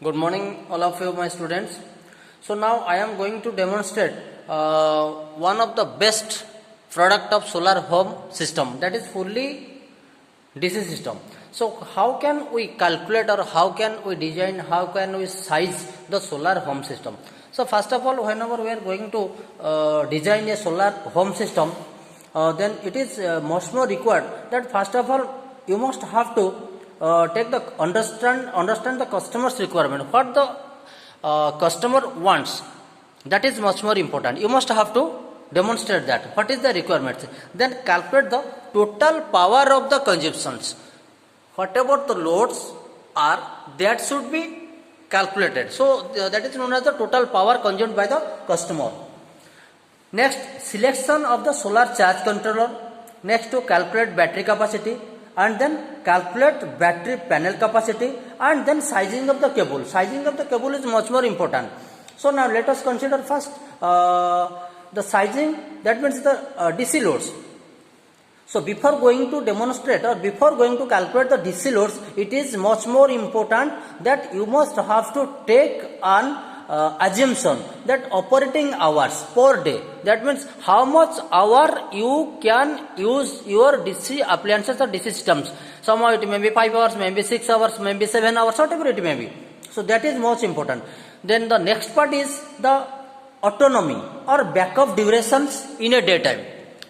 Good morning, all of you, my students. So now I am going to demonstrate one of the best product of solar home system, that is fully DC system. So how can we calculate, or how can we design, how can we size the solar home system? So first of all, whenever we are going to design a solar home system, then it is much more required that first of all you must have to understand the customer's requirement, what the customer wants. That is much more important. You must have to demonstrate that what is the requirement, then calculate the total power of the consumptions. Whatever the loads are, that should be calculated. So that is known as the total power consumed by the customer. Next, selection of the solar charge controller. Next, to calculate battery capacity, and then calculate battery panel capacity, and then sizing of the cable. Sizing of the cable is much more important. So now let us consider first the sizing, that means the DC loads. So before going to demonstrate, or before going to calculate the DC loads, it is much more important that you must have to take an assumption that operating hours per day, that means how much hour you can use your DC appliances or DC systems. Somehow it may be 5 hours, maybe 6 hours, maybe 7 hours, whatever it may be. So that is most important. Then the next part is the autonomy or backup durations in a daytime.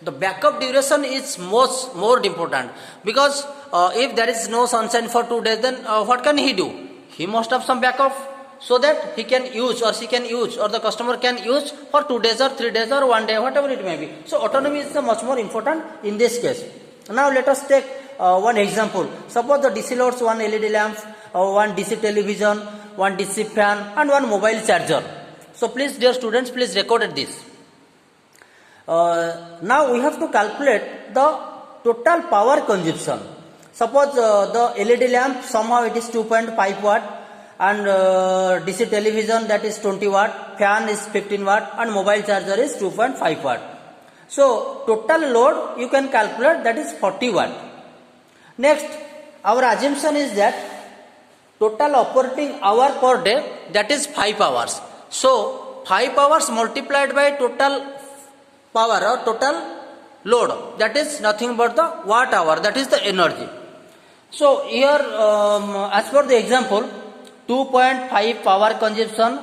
The backup duration is more important, because if there is no sunshine for 2 days, then what can he do? He must have some backup, so that he can use, or she can use, or the customer can use for 2 days or 3 days or 1 day, whatever it may be. So autonomy is much more important in this case. Now let us take one example. Suppose the DC loads, one LED lamp, one DC television, one DC fan, and one mobile charger. So please, dear students, please record this. Now we have to calculate the total power consumption. Suppose the LED lamp, somehow it is 2.5 watt, and DC television, that is 20 watt, fan is 15 watt, and mobile charger is 2.5 watt. So total load you can calculate, that is 40 watt. Next, our assumption is that total operating hour per day, that is 5 hours. So 5 hours multiplied by total power or total load, that is nothing but the watt hour, that is the energy. So here as per the example, 2.5 power consumption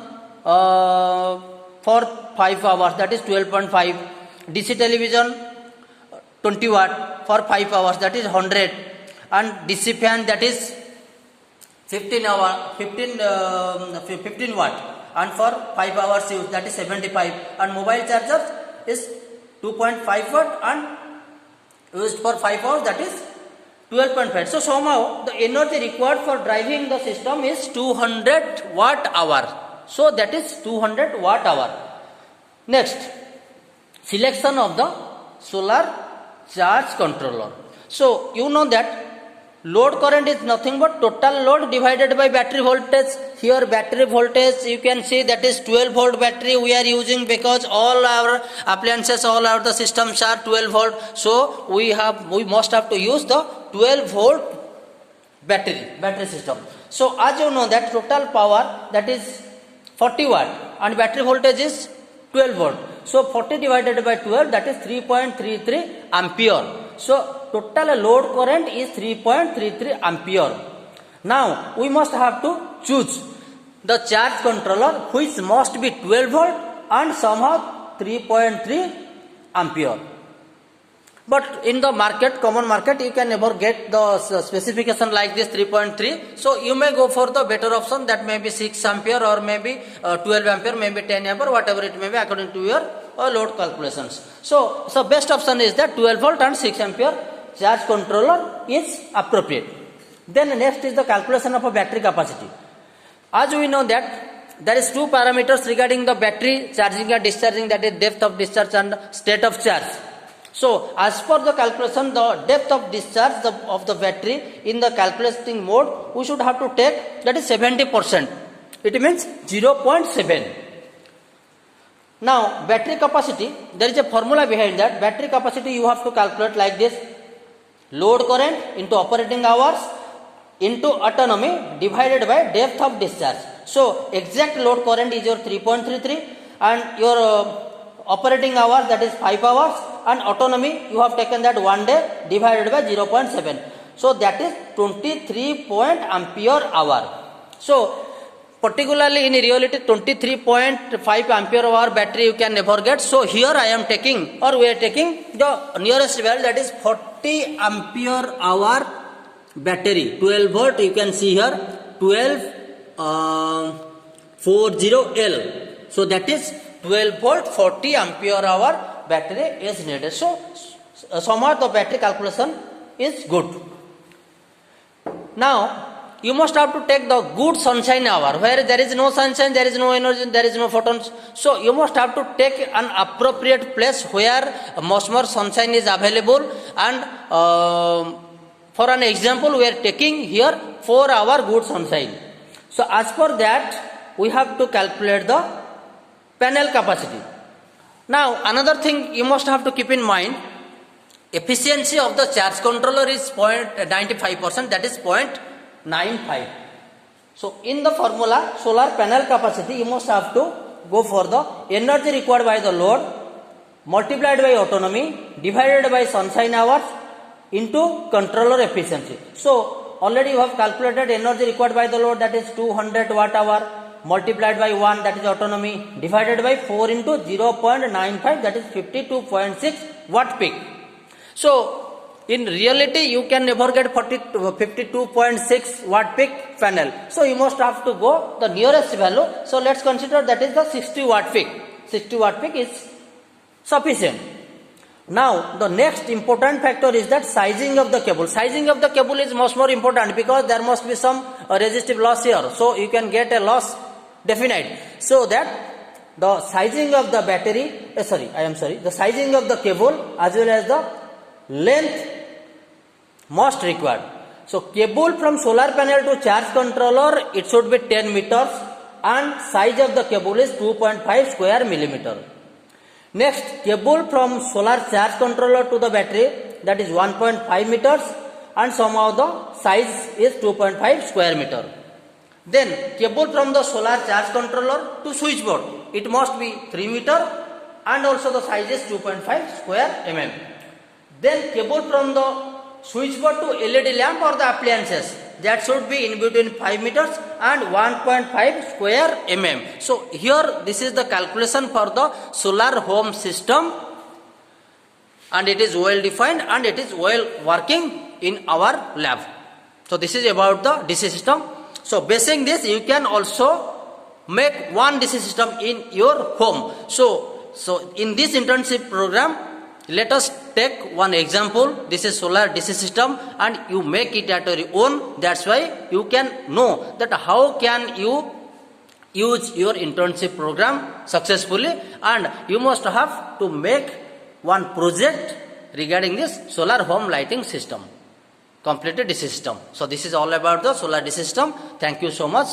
for 5 hours, that is 12.5. DC television 20 watt for 5 hours, that is 100. And DC fan, that is 15 watt, and for 5 hours use, that is 75. And mobile charger is 2.5 watt and used for 5 hours, that is 12.5. So somehow the energy required for driving the system is 200 watt hour. So that is 200 watt hour. Next, selection of the solar charge controller. So you know that load current is nothing but total load divided by battery voltage. Here battery voltage, you can see, that is 12 volt battery we are using, because all our appliances, all our the systems are 12 volt. So we must have to use the 12 volt battery system. So as you know that total power, that is 40 watt, and battery voltage is 12 volt. So 40 divided by 12, that is 3.33 ampere. So total load current is 3.33 ampere. Now we must have to choose the charge controller which must be 12 volt and somehow 3.3 ampere. But in the market, common market, you can never get the specification like this 3.3. So you may go for the better option, that may be 6 ampere, or maybe 12 ampere, maybe 10 ampere, whatever it may be according to your load calculations. So best option is that 12 volt and 6 ampere charge controller is appropriate. Then next is the calculation of a battery capacity. As we know that there is 2 parameters regarding the battery charging and discharging, that is depth of discharge and state of charge. So as per the calculation, the depth of discharge of the battery in the calculating mode, we should have to take, that is 70%. It means 0.7. Now battery capacity, there is a formula behind that. Battery capacity you have to calculate like this: load current into operating hours into autonomy divided by depth of discharge. So exact load current is your 3.33 and your operating hours, that is 5 hours, and autonomy you have taken that 1 day divided by 0.7. So that is 23 ampere hour. So particularly in reality 23.5 ampere hour battery you can never get. So here I am taking, or we are taking the nearest value, that is 40 ampere hour battery, 12 volt. You can see here 1240L. So that is 12 volt 40 ampere hour battery is needed. So somehow the battery calculation is good. Now you must have to take the good sunshine hour, where there is no sunshine, there is no energy, there is no photons. So you must have to take an appropriate place where much more sunshine is available. And for an example, we are taking here 4 hour good sunshine. So as per that, we have to calculate the panel capacity. Now another thing you must have to keep in mind, efficiency of the charge controller is 0.95%, that is 0.95. So in the formula solar panel capacity, you must have to go for the energy required by the load multiplied by autonomy divided by sunshine hours into controller efficiency. So already you have calculated energy required by the load, that is 200 watt hour, multiplied by 1, that is autonomy, divided by 4 into 0.95, that is 52.6 watt peak. So in reality you can never get 52.6 watt peak panel. So you must have to go the nearest value. So let's consider that is the 60 watt peak. 60 watt peak is sufficient. Now the next important factor is that sizing of the cable. Sizing of the cable is much more important because there must be some resistive loss here. So you can get a loss definite. So that the sizing of the battery, the sizing of the cable as well as the length must required. So cable from solar panel to charge controller, it should be 10 meters and size of the cable is 2.5 square millimeter. Next, cable from solar charge controller to the battery, that is 1.5 meters and somehow the size is 2.5 square meter. Then cable from the solar charge controller to switchboard, it must be 3 meter and also the size is 2.5 square mm. Then cable from the switchboard to LED lamp or the appliances, that should be in between 5 meters and 1.5 square mm. So here this is the calculation for the solar home system and it is well defined and it is well working in our lab. So this is about the DC system. So basing this, you can also make one DC system in your home. So in this internship program, let us take one example. This is solar DC system and you make it at your own. That's why you can know that how can you use your internship program successfully, and you must have to make one project regarding this solar home lighting system, completed DC system. So this is all about the solar DC system. Thank you so much.